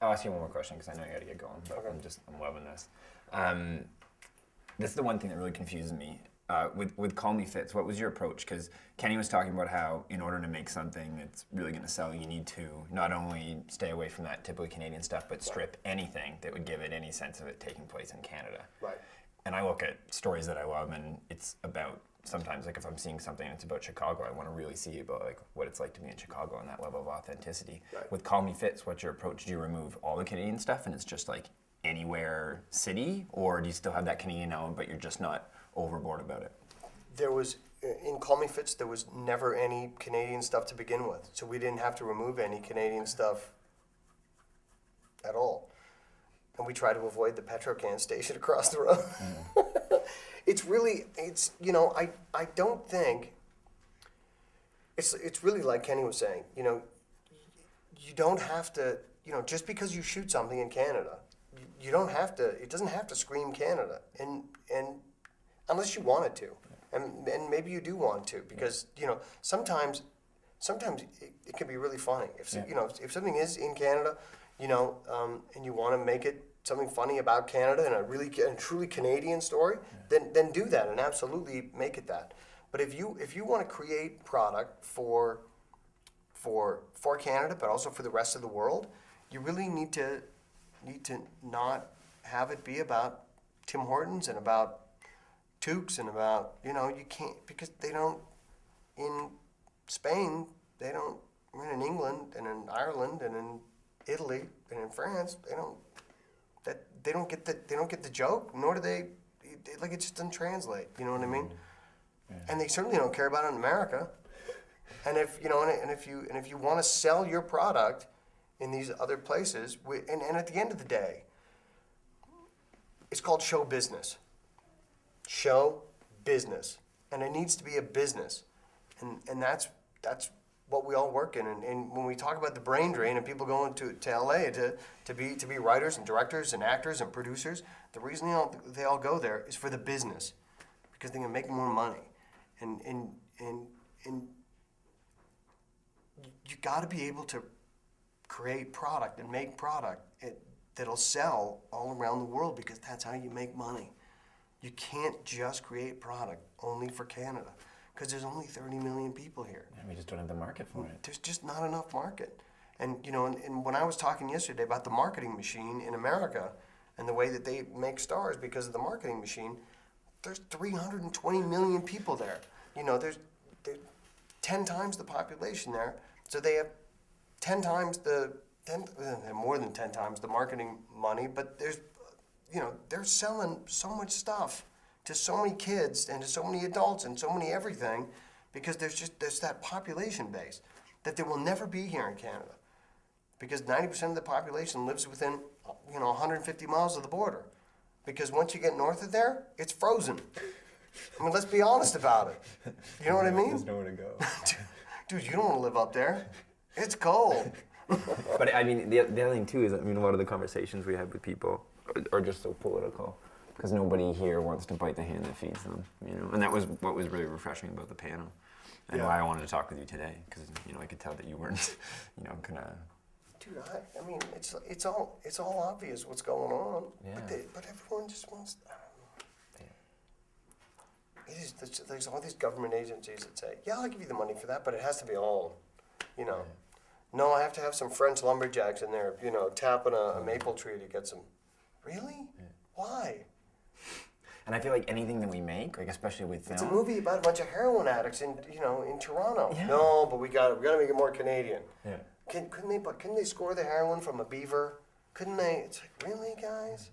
I'll ask you one more question because I know you got to get going, but Okay. I'm loving this. This is the one thing that really confuses me. With Call Me Fits, what was your approach? Because Kenny was talking about how in order to make something that's really going to sell, you need to not only stay away from that typically Canadian stuff, but strip anything that would give it any sense of it taking place in Canada. Right. And I look at stories that I love, and it's about, sometimes like if I'm seeing something that's about Chicago, I want to really see about like what it's like to be in Chicago and that level of authenticity. Right. With Call Me Fits, what's your approach? Do you remove all the Canadian stuff and it's just like anywhere city, or do you still have that Canadian element but you're just not overboard about it? There was, in Call Me Fits, there was never any Canadian stuff to begin with. So we didn't have to remove any Canadian stuff at all. And we try to avoid the Petrocan station across the road. It's really, I don't think, it's really like Kenny was saying, you don't have to, just because you shoot something in Canada, you don't have to, it doesn't have to scream Canada, and unless you want it to. And maybe you do want to, because sometimes it can be really funny if if something is in Canada, and you want to make it something funny about Canada and a truly Canadian story, then do that and absolutely make it that. But if you want to create product for Canada, but also for the rest of the world, you really need to not have it be about Tim Hortons and about toques and about, you can't, because they don't, in Spain, they don't, in England and in Ireland and in Italy and in France, they don't get the joke, nor do they, it just doesn't translate, you know what I mean? Yeah. And they certainly don't care about it in America. And if you want to sell your product in these other places, and at the end of the day, it's called show business. Show business, and it needs to be a business, and that's what we all work in. And when we talk about the brain drain and people going to LA to be writers and directors and actors and producers, the reason they all go there is for the business, because they can make more money, and you got to be able to create product and make product that'll sell all around the world, because that's how you make money. You can't just create product only for Canada, because there's only 30 million people here. And we just don't have the market for it. There's just not enough market. And and when I was talking yesterday about the marketing machine in America and the way that they make stars because of the marketing machine, there's 320 million people there. There's 10 times the population there, so they have 10 times more than 10 times the marketing money, but they're selling so much stuff to so many kids and to so many adults and so many everything, because there's that population base that there will never be here in Canada, because 90% of the population lives within 150 miles of the border, because once you get north of there, it's frozen. I mean, let's be honest about it. You know what I mean? There's nowhere to go. Dude, you don't want to live up there. It's cold. But I mean, the other thing too is, a lot of the conversations we have with people are just so political, because nobody here wants to bite the hand that feeds them, And that was what was really refreshing about the panel, and why I wanted to talk with you today, because I could tell that you weren't, gonna. Dude, I mean, it's all obvious what's going on. Yeah. But everyone just wants. There's all these government agencies that say, yeah, I'll give you the money for that, but it has to be all, Yeah. No, I have to have some French lumberjacks in there, tapping a maple tree to get some. Really? Yeah. Why? And I feel like anything that we make, like especially with film. It's a movie about a bunch of heroin addicts in Toronto. Yeah. No, but we got to make it more Canadian. Yeah. Couldn't they score the heroin from a beaver? Couldn't they? It's like, really, guys?